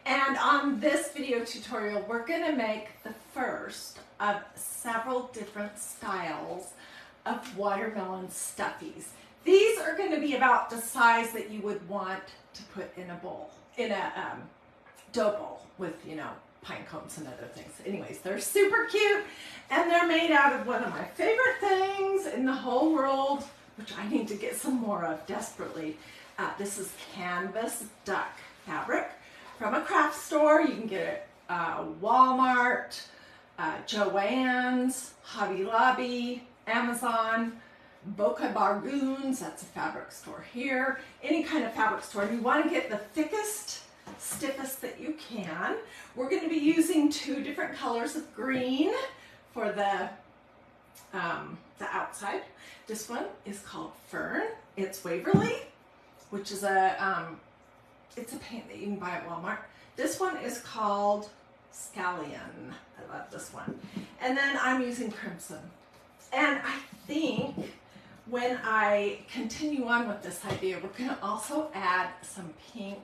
And on this video tutorial, we're going to make the first of several different styles of watermelon stuffies. These are going to be about the size that you would want to put in a bowl, in a dough bowl with, you know, pine cones and other things. Anyways, they're super cute and they're made out of one of my favorite things in the whole world, which I need to get some more of desperately. This is canvas duck fabric from a craft store. You can get it Walmart, Joann's, Hobby Lobby, Amazon, Boca Bargoons, that's a fabric store here, any kind of fabric store. And you want to get the thickest, stiffest that you can. We're going to be using two different colors of green for the outside. This one is called Fern. It's Waverly, which is it's a paint that you can buy at Walmart. This one is called Scallion. I love this one. And then I'm using Crimson. And I think when I continue on with this idea, we're going to also add some pink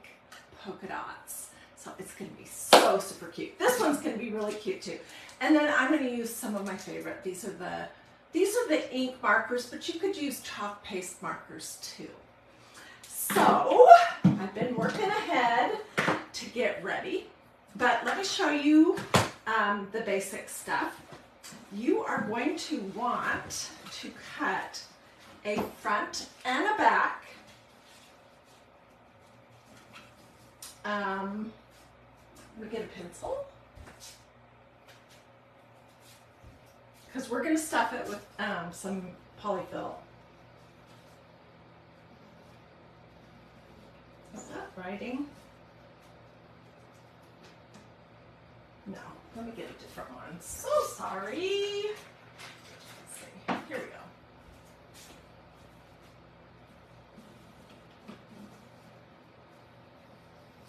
polka dots. So it's going to be so super cute. This one's going to be really cute too. And then I'm going to use some of my favorite. These are the ink markers, but you could use chalk paste markers too. So I've been working ahead to get ready, but let me show you the basic stuff. You are going to want to cut a front and a back. We get a pencil because we're going to stuff it with some polyfill. Is that writing? No, let me get a different one. So sorry. Let's see. Here we go.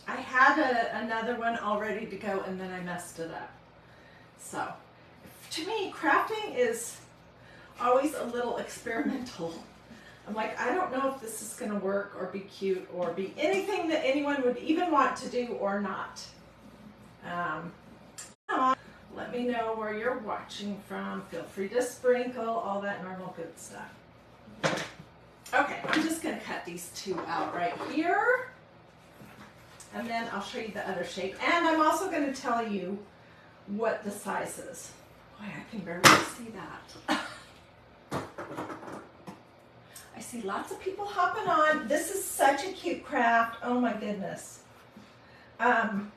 I had another one all ready to go and then I messed it up. So, to me, crafting is always a little experimental. I'm like, I don't know if this is going to work or be cute or be anything that anyone would even want to do or not. Let me know where you're watching from. Feel free to sprinkle, all that normal good stuff. Okay, I'm just going to cut these two out right here. And then I'll show you the other shape. And I'm also going to tell you what the size is. Boy, I can barely see that. I see lots of people hopping on. This is such a cute craft. Oh my goodness. And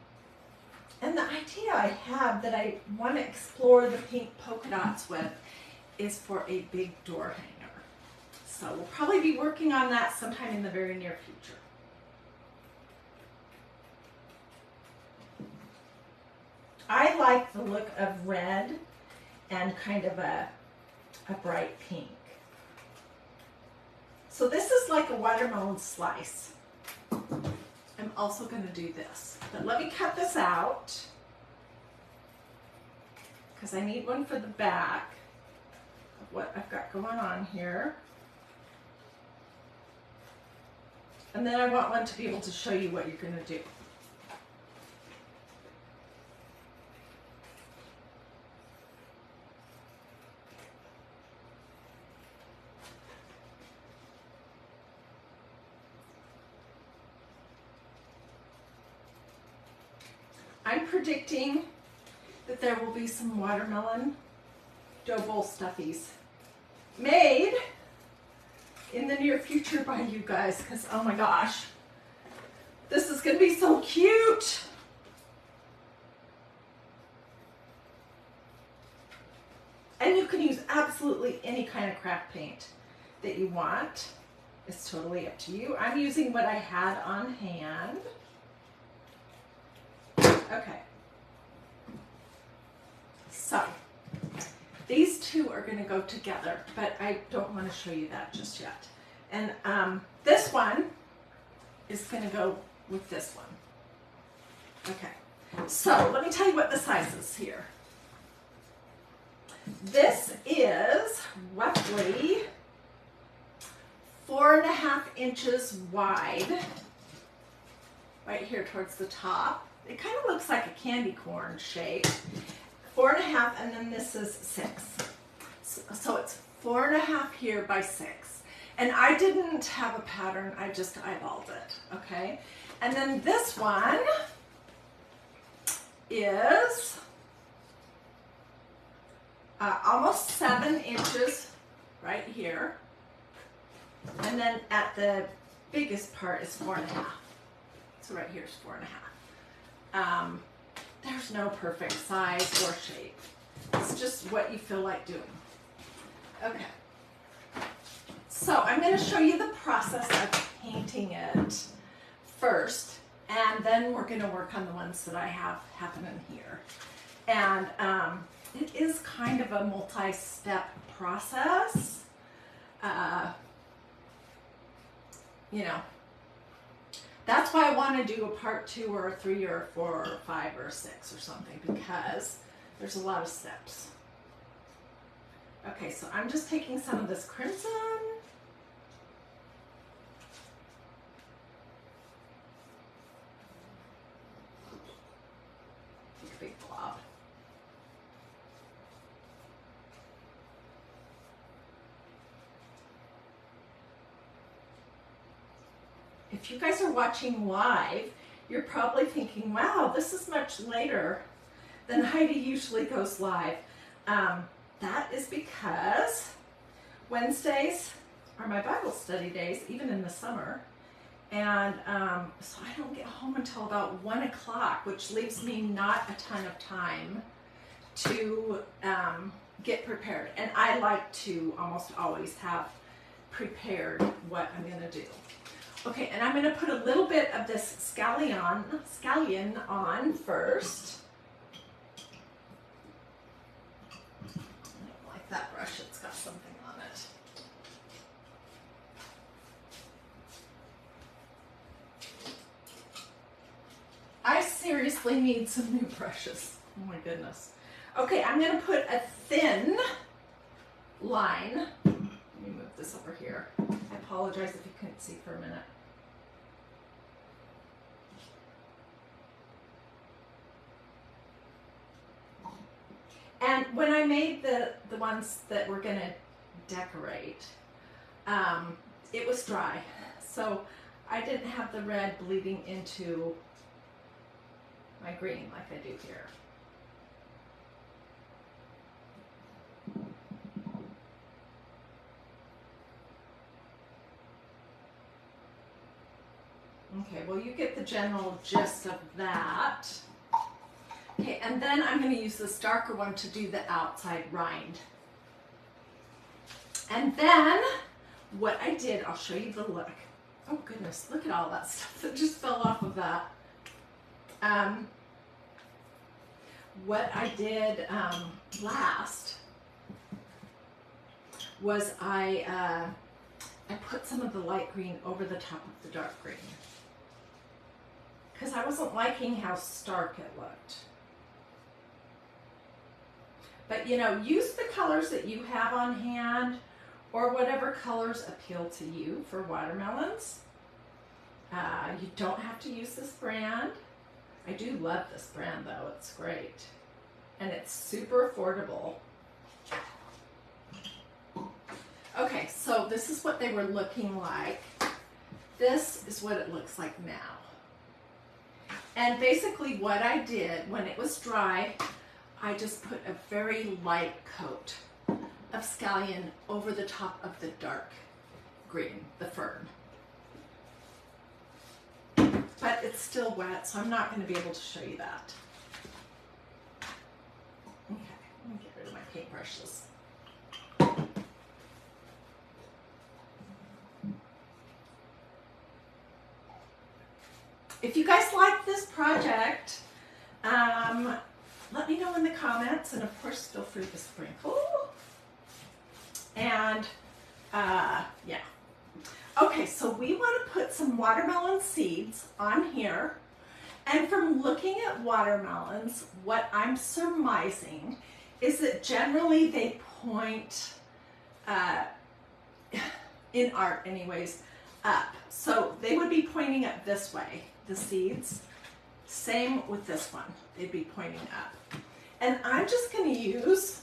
the idea I have that I want to explore the pink polka dots with is for a big door hanger. So we'll probably be working on that sometime in the very near future. I like the look of red and kind of a bright pink. So this is like a watermelon slice. I'm also going to do this, but let me cut this out because I need one for the back of what I've got going on here. And then I want one to be able to show you what you're going to do. I'm predicting that there will be some watermelon dough bowl stuffies made in the near future by you guys because, oh my gosh, this is going to be so cute. And you can use absolutely any kind of craft paint that you want. It's totally up to you. I'm using what I had on hand. Okay, so these two are going to go together, but I don't want to show you that just yet. And this one is going to go with this one. Okay, so let me tell you what the size is here. This is roughly 4.5 inches wide, right here towards the top. it kind of looks like a candy corn shape. 4.5, and then this is 6. So it's 4.5 here by 6. And I didn't have a pattern, I just eyeballed it, okay? And then this one is almost 7 inches right here. And then at the biggest part is 4.5. So right here is 4.5. There's no perfect size or shape. It's just what you feel like doing. Okay. So I'm going to show you the process of painting it first, and then we're going to work on the ones that I have happening here. And it is kind of a multi-step process. You know, that's why I want to do a part 2 or a 3 or a 4 or a 5 or a 6 or something, because there's a lot of steps. Okay, so I'm just taking some of this crimson. Take a big blob. If you guys are watching live, you're probably thinking, wow, this is much later than Hiedi usually goes live. That is because Wednesdays are my Bible study days, even in the summer. And so I don't get home until about 1 o'clock, which leaves me not a ton of time to get prepared. And I like to almost always have prepared what I'm going to do. Okay, and I'm going to put a little bit of this scallion on first. I don't like that brush, it's got something on it. I seriously need some new brushes. Oh my goodness. Okay, I'm going to put a thin line. Let me move this over here. I apologize if you couldn't see for a minute. And when I made the ones that we're going to decorate, it was dry. So I didn't have the red bleeding into my green like I do here. Okay, well, you get the general gist of that. Okay, and then I'm going to use this darker one to do the outside rind. And then what I did, I'll show you the look. Oh goodness, look at all that stuff that just fell off of that. What I did last was I put some of the light green over the top of the dark green, because I wasn't liking how stark it looked. But you know, use the colors that you have on hand, or whatever colors appeal to you for watermelons. You don't have to use this brand. I do love this brand though, it's great. And it's super affordable. Okay, so this is what they were looking like. This is what it looks like now. And basically what I did when it was dry, I just put a very light coat of scallion over the top of the dark green, the fern. But it's still wet, so I'm not going to be able to show you that. Okay, let me get rid of my paintbrushes. If you guys like this project, let me know in the comments, and of course feel free to sprinkle. And yeah. Okay, so we want to put some watermelon seeds on here. And from looking at watermelons, what I'm surmising is that generally they point, in art anyways, up. So they would be pointing up this way, the seeds. Same with this one. They'd be pointing up. And I'm just going to use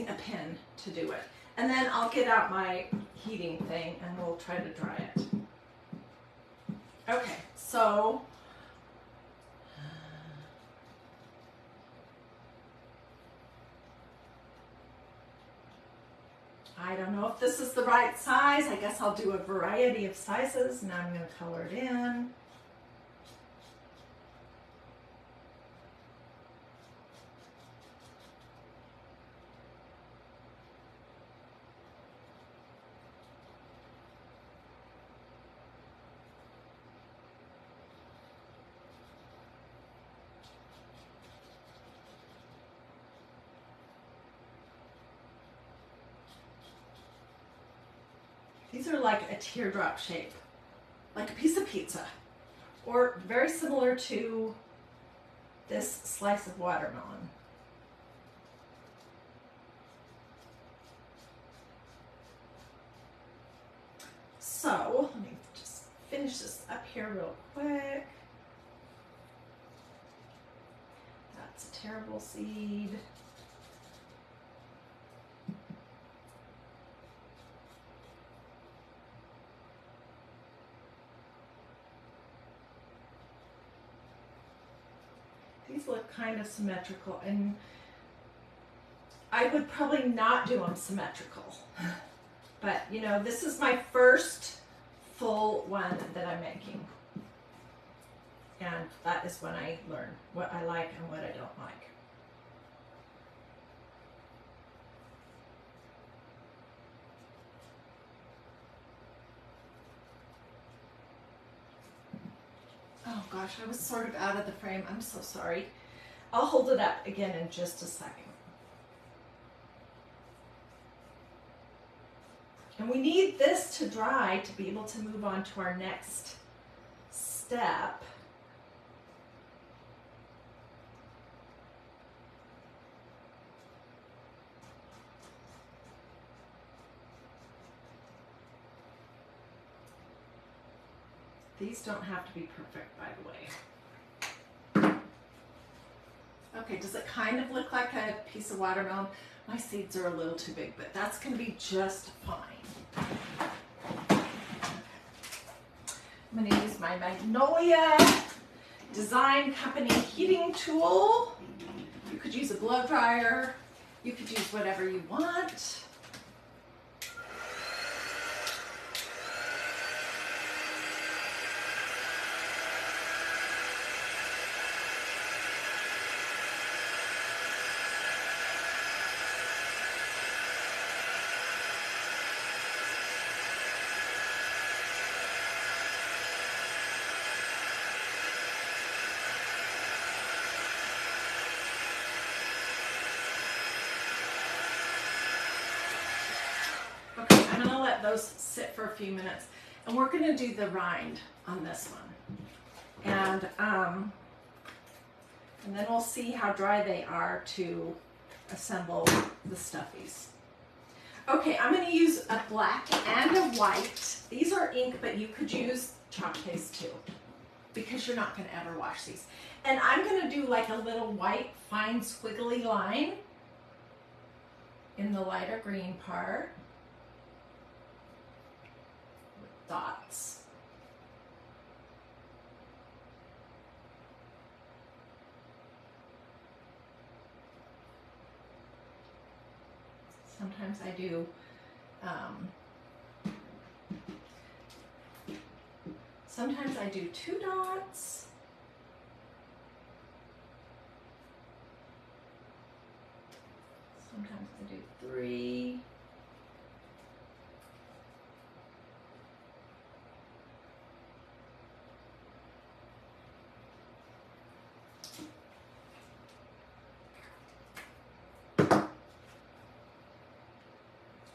a pin to do it. And then I'll get out my heating thing and we'll try to dry it. Okay, so I don't know if this is the right size. I guess I'll do a variety of sizes. Now I'm going to color it in. These are like a teardrop shape, like a piece of pizza, or very similar to this slice of watermelon. So let me just finish this up here real quick. That's a terrible seed. These look kind of symmetrical, and I would probably not do them symmetrical. But, you know, this is my first full one that I'm making. And that is when I learn what I like and what I don't like. Oh gosh, I was sort of out of the frame. I'm so sorry. I'll hold it up again in just a second. And we need this to dry to be able to move on to our next step. These don't have to be perfect, by the way. Okay, does it kind of look like a piece of watermelon? My seeds are a little too big, but that's going to be just fine. I'm going to use my Magnolia Design Company heating tool. You could use a blow dryer. You could use whatever you want. Those sit for a few minutes, and we're going to do the rind on this one, and then we'll see how dry they are to assemble the stuffies. Okay, I'm going to use a black and a white. These are ink, but you could use chalk paste too, because you're not going to ever wash these. And I'm going to do like a little white fine squiggly line in the lighter green part. Dots. Sometimes I do sometimes I do 2 dots. Sometimes I do 3.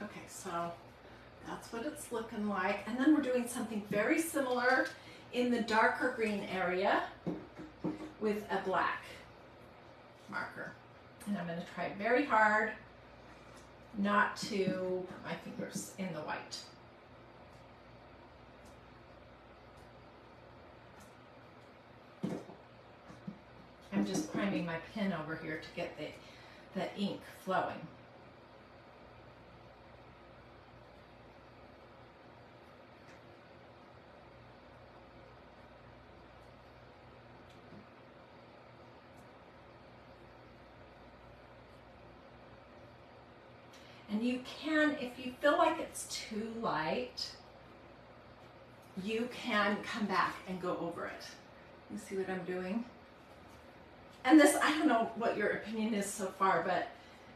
Okay, so that's what it's looking like. And then we're doing something very similar in the darker green area with a black marker. And I'm going to try very hard not to put my fingers in the white. just priming my pen over here to get the ink flowing. And you can, if you feel like it's too light, you can come back and go over it. You see what I'm doing? And this, I don't know what your opinion is so far, but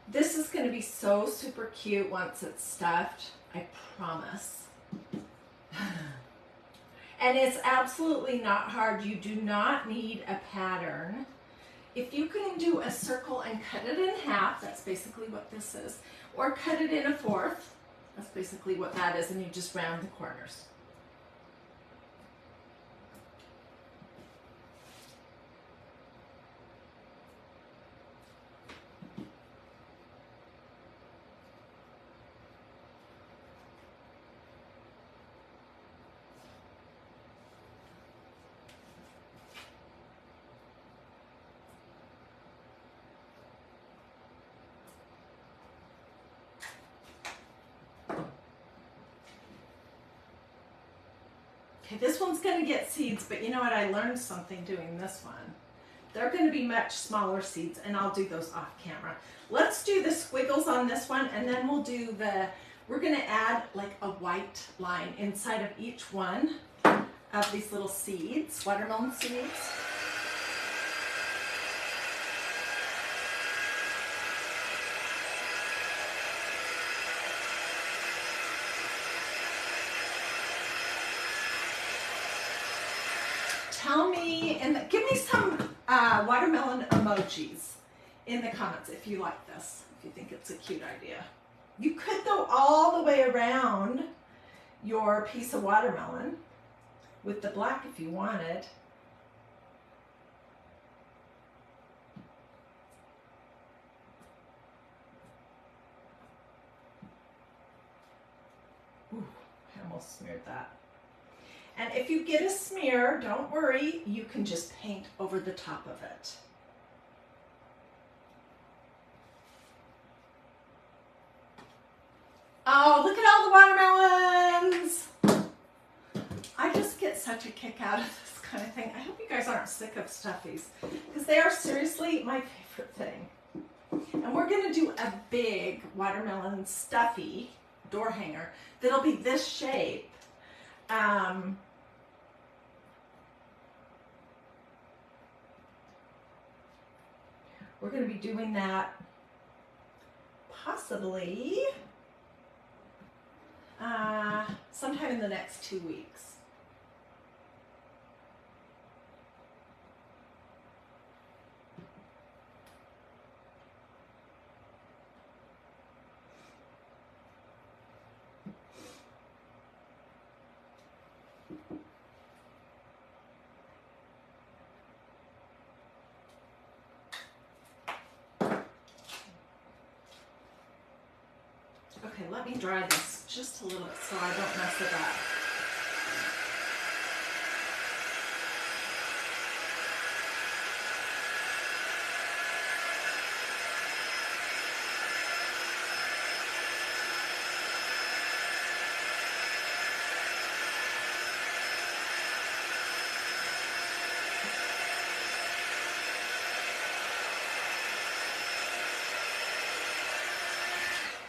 this is going to be so super cute once it's stuffed. I promise. And it's absolutely not hard. You do not need a pattern. If you can do a circle and cut it in half, that's basically what this is. Or cut it in a fourth, that's basically what that is, and you just round the corners. Okay, this one's going to get seeds, but you know what? I learned something doing this one. They're going to be much smaller seeds, and I'll do those off camera. Let's do the squiggles on this one, and then we'll do we're going to add like a white line inside of each one of these little seeds, watermelon seeds. Tell me, and give me some watermelon emojis in the comments if you like this, if you think it's a cute idea. You could go all the way around your piece of watermelon with the black if you wanted. Ooh, I almost smeared that. And if you get a smear, don't worry, you can just paint over the top of it. Oh, look at all the watermelons! I just get such a kick out of this kind of thing. I hope you guys aren't sick of Stuffies, because they are seriously my favorite thing. And we're gonna do a big watermelon stuffy door hanger that'll be this shape. We're going to be doing that possibly sometime in the next 2 weeks. Okay, let me dry this just a little bit so I don't mess it up.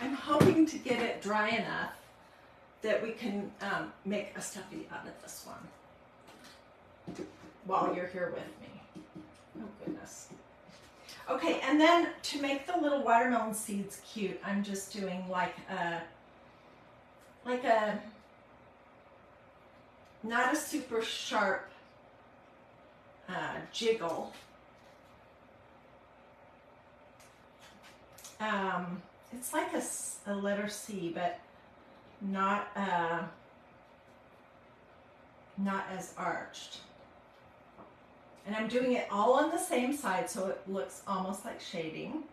I'm hoping to get it dry enough that we can make a stuffy out of this one while you're here with me. Oh goodness. Okay, and then to make the little watermelon seeds cute, I'm just doing like a not a super sharp jiggle. It's like a letter C, but not as arched. And I'm doing it all on the same side so it looks almost like shading.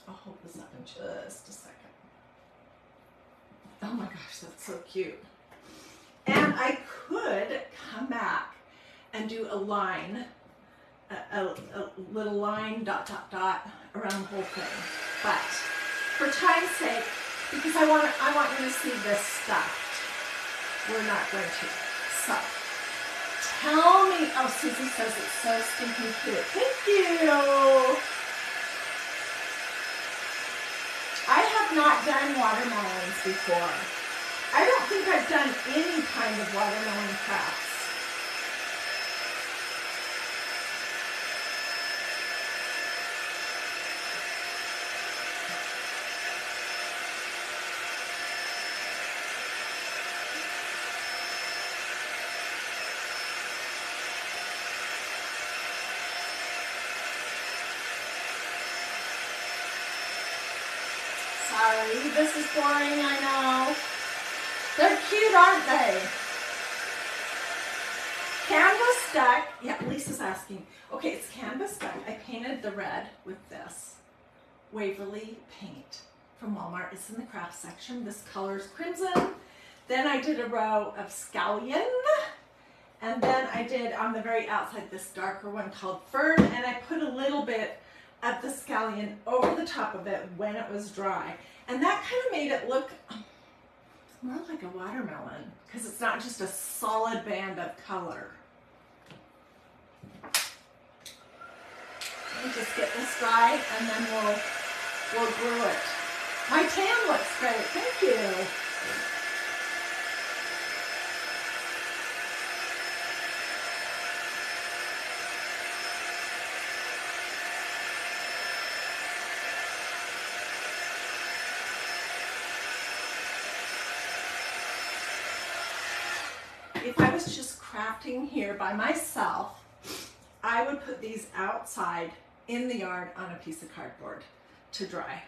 I'll hold this up in just a second. Oh my gosh, that's so cute. could come back and do a line, a little line, dot, dot, dot around the whole thing. But for time's sake, because I want you to see this stuffed, we're not going to. So, tell me, oh, Susie says it's so stinking cute. Thank you. I have not done watermelons before. I don't think I've done any kind of watermelon crafts. Sorry, this is boring, I know. They're cute, aren't they? Canvas stuck. Yeah, Lisa's asking. Okay, it's canvas stuck. I painted the red with this Waverly paint from Walmart. It's in the craft section. This color is crimson. Then I did a row of scallion. And then I did on the very outside this darker one called fern. And I put a little bit of the scallion over the top of it when it was dry. And that kind of made it look more like a watermelon because it's not just a solid band of color. Let me just get this dry and then we'll glue it. My tan looks great, thank you. If I was just crafting here by myself, I would put these outside in the yard on a piece of cardboard to dry.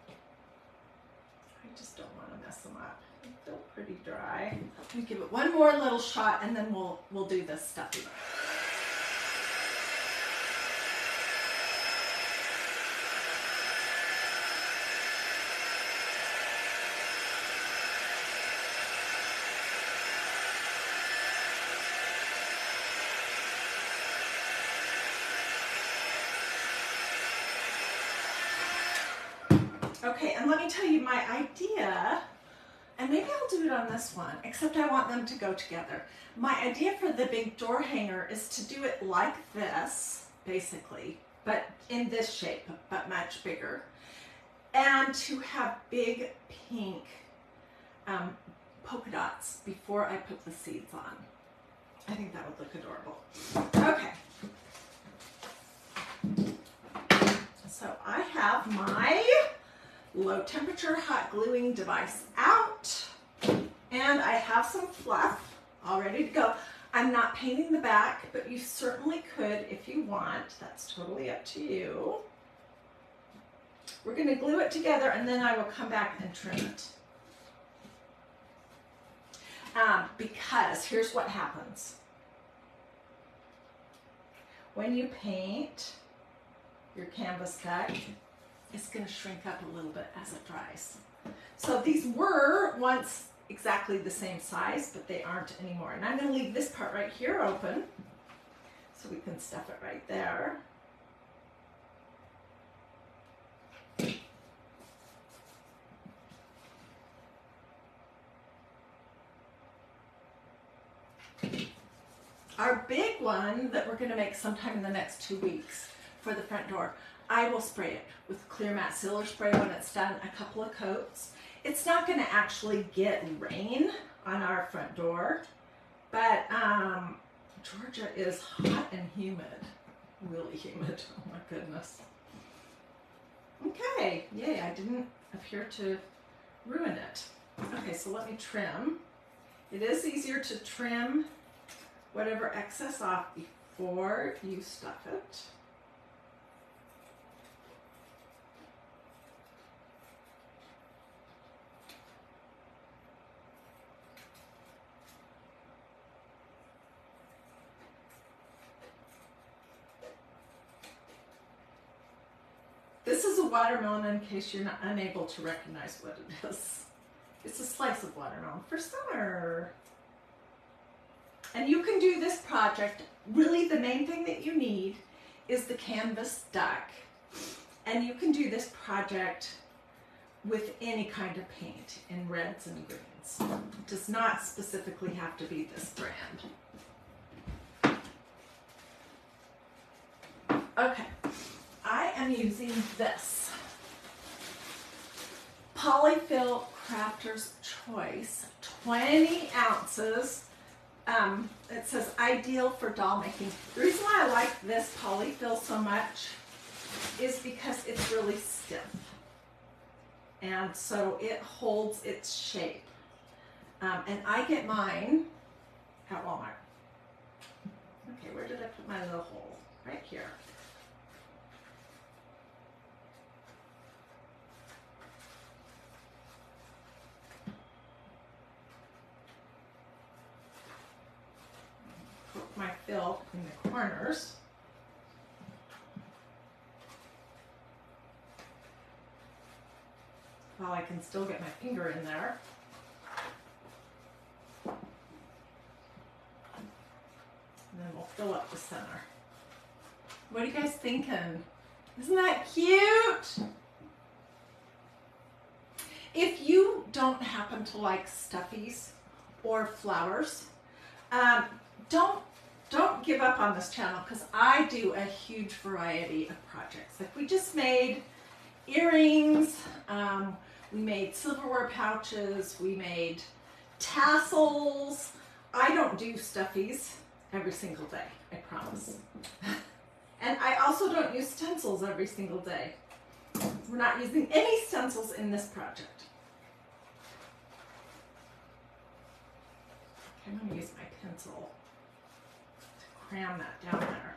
I just don't want to mess them up. They feel pretty dry. Let me give it one more little shot and then we'll do this stuffing. Okay, and let me tell you my idea, and maybe I'll do it on this one, except I want them to go together. My idea for the big door hanger is to do it like this, basically, but in this shape, but much bigger, and to have big pink polka dots before I put the seeds on. I think that would look adorable. Okay. So I have my low temperature hot gluing device out and I have some fluff all ready to go. I'm not painting the back, but you certainly could if you want. That's totally up to you. We're going to glue it together and then I will come back and trim it. Because here's what happens. When you paint your canvas deck, it's going to shrink up a little bit as it dries. So these were once exactly the same size, but they aren't anymore. And I'm going to leave this part right here open so we can stuff it right there. Our big one that we're going to make sometime in the next 2 weeks for the front door, I will spray it with clear matte sealer spray when it's done, a couple of coats. It's not going to actually get rain on our front door, but Georgia is hot and humid, really humid. Oh my goodness. Okay, yay, I didn't appear to ruin it. Okay, so let me trim. It is easier to trim whatever excess off before you stuff it. This is a watermelon in case you're not unable to recognize what it is. It's a slice of watermelon for summer. And you can do this project, really the main thing that you need is the canvas duck. And you can do this project with any kind of paint in reds and greens. It does not specifically have to be this brand. Okay, I am using this Polyfill Crafter's Choice, 20 ounces. It says ideal for doll making. The reason why I like this polyfill so much is because it's really stiff. And so it holds its shape. And I get mine at Walmart. Okay, where did I put my little hole? Right here. Put my fill in the corners. While I can still get my finger in there. And then we'll fill up the center. What are you guys thinking? Isn't that cute? If you don't happen to like stuffies or flowers, don't give up on this channel, because I do a huge variety of projects. Like we just made earrings, we made silverware pouches, we made tassels. I don't do stuffies every single day, I promise. And I also don't use stencils every single day. We're not using any stencils in this project. Okay, I'm going to use my pencil to cram that down there.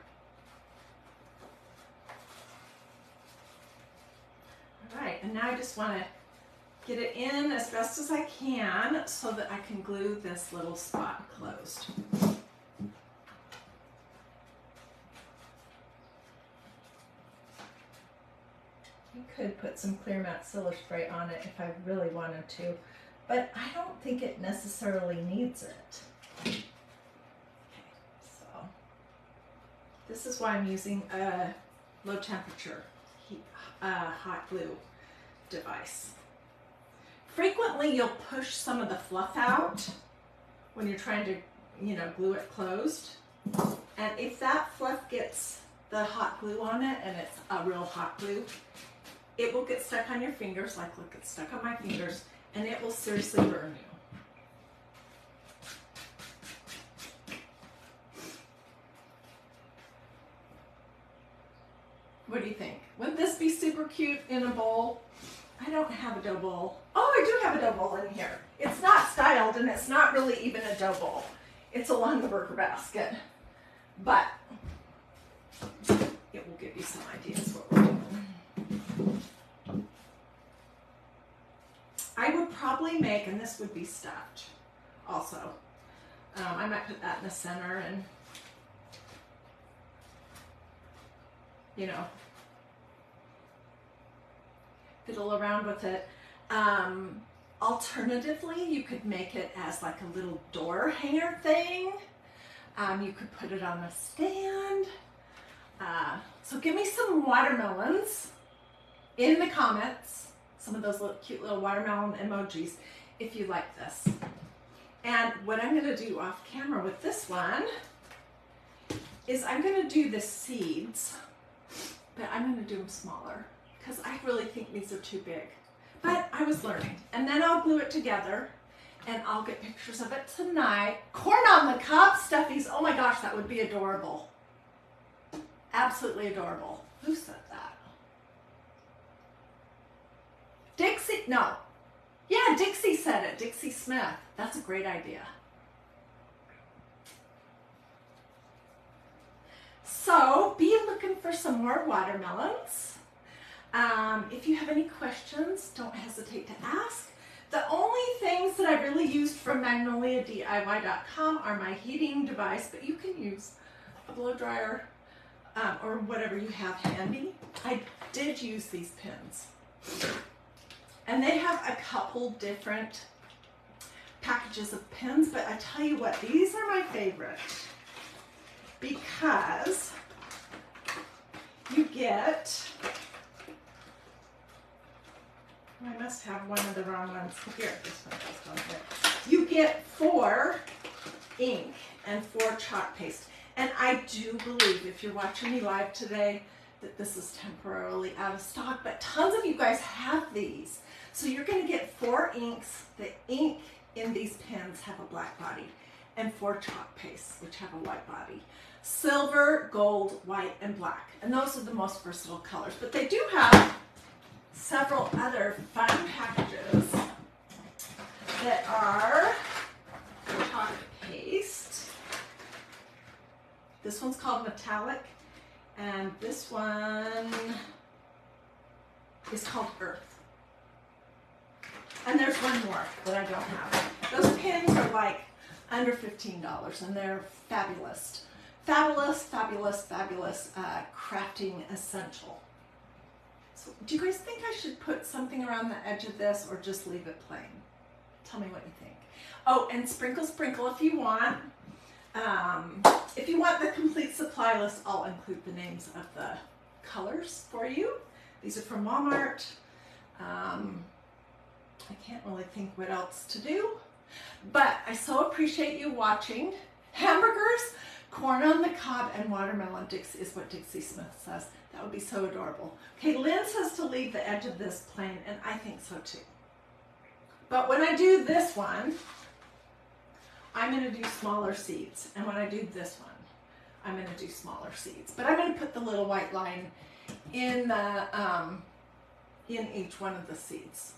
All right, and now I just want to get it in as best as I can so that I can glue this little spot closed. You could put some clear matte silver spray on it if I really wanted to, but I don't think it necessarily needs it. Okay, so this is why I'm using a low temperature hot glue device. Frequently you'll push some of the fluff out when you're trying to, glue it closed. And if that fluff gets the hot glue on it, and it's a real hot glue, it will get stuck on your fingers, like look, it's stuck on my fingers, and it will seriously burn you. What do you think? Wouldn't this be super cute in a bowl? I don't have a dough bowl. Oh, I do have a dough bowl in here. It's not styled, and it's not really even a dough bowl. It's a Longaberger basket. But it will give you some ideas what we're doing. I would probably make, and this would be stuffed also. I might put that in the center and, fiddle around with it. Alternatively, you could make it as like a little door hanger thing. You could put it on a stand. So give me some watermelons in the comments. Some of those cute little watermelon emojis if you like this. And what I'm going to do off camera with this one is I'm going to do the seeds, but I'm going to do them smaller because I really think these are too big. But I was learning. And then I'll glue it together and I'll get pictures of it tonight. Corn on the cob stuffies. Oh my gosh, that would be adorable. Absolutely adorable. Who said that? Dixie, no. Yeah, Dixie said it. Dixie Smith. That's a great idea. So be looking for some more watermelons. If you have any questions, don't hesitate to ask. The only things that I really used from MagnoliaDIY.com are my heating device, but you can use a blow dryer or whatever you have handy. I did use these pins. And they have a couple different packages of pins, but I tell you what, these are my favorite because you get, I must have one of the wrong ones. Here, this one goes on here. You get 4 ink and 4 chalk paste. And I do believe, if you're watching me live today, that this is temporarily out of stock, but tons of you guys have these. So you're going to get 4 inks. The ink in these pens have a black body, and 4 chalk pastes, which have a white body. Silver, gold, white, and black. And those are the most versatile colors. But they do have several other fun packages that are chalk paste. This one's called Metallic, and this one is called Earth. And there's one more that I don't have. Those pins are like under $15, and they're fabulous. Fabulous, fabulous, fabulous crafting essential. So do you guys think I should put something around the edge of this or just leave it plain? Tell me what you think. Oh, and sprinkle, sprinkle if you want. If you want the complete supply list, I'll include the names of the colors for you. These are from Walmart. I can't really think what else to do, but I so appreciate you watching. Hamburgers, corn on the cob, and watermelon is what Dixie Smith says. That would be so adorable. Okay, Lynn says to leave the edge of this plain, and I think so too. But when I do this one, I'm going to do smaller seeds. And when I do this one, I'm going to do smaller seeds. But I'm going to put the little white line in the in each one of the seeds.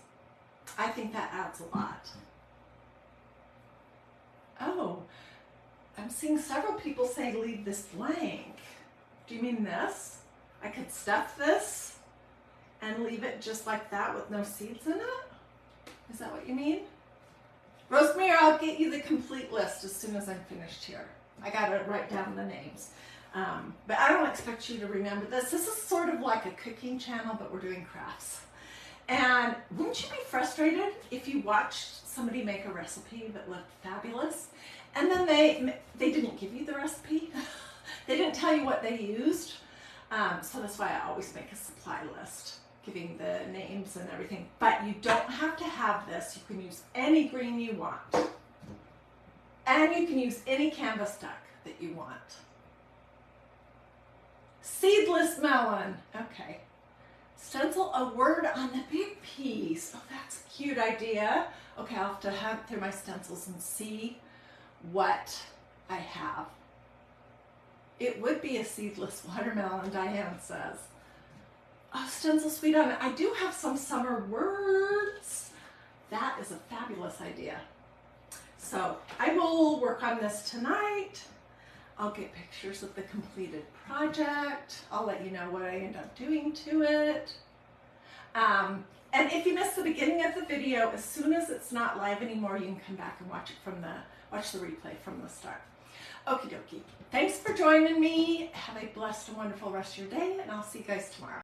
I think that adds a lot. Oh, I'm seeing several people say leave this blank. Do you mean this? I could stuff this and leave it just like that with no seeds in it? Is that what you mean? Rosemary, I'll get you the complete list as soon as I'm finished here. I gotta write down the names. But I don't expect you to remember this. This is sort of like a cooking channel, but we're doing crafts. And wouldn't you be frustrated if you watched somebody make a recipe that looked fabulous, and then they didn't give you the recipe? They didn't tell you what they used. So that's why I always make a supply list, giving the names and everything. But you don't have to have this. You can use any green you want. And you can use any canvas duck that you want. Seedless melon. Okay. Stencil a word on the big piece. Oh, that's a cute idea. Okay, I'll have to hunt through my stencils and see what I have. It would be a seedless watermelon, Diane says. Oh, stencil sweet on it. I do have some summer words. That is a fabulous idea. So I will work on this tonight. I'll get pictures of the completed project. I'll let you know what I end up doing to it. And if you missed the beginning of the video, as soon as it's not live anymore, you can come back and watch the replay from the start. Okie dokie. Thanks for joining me. Have a blessed and wonderful rest of your day, and I'll see you guys tomorrow.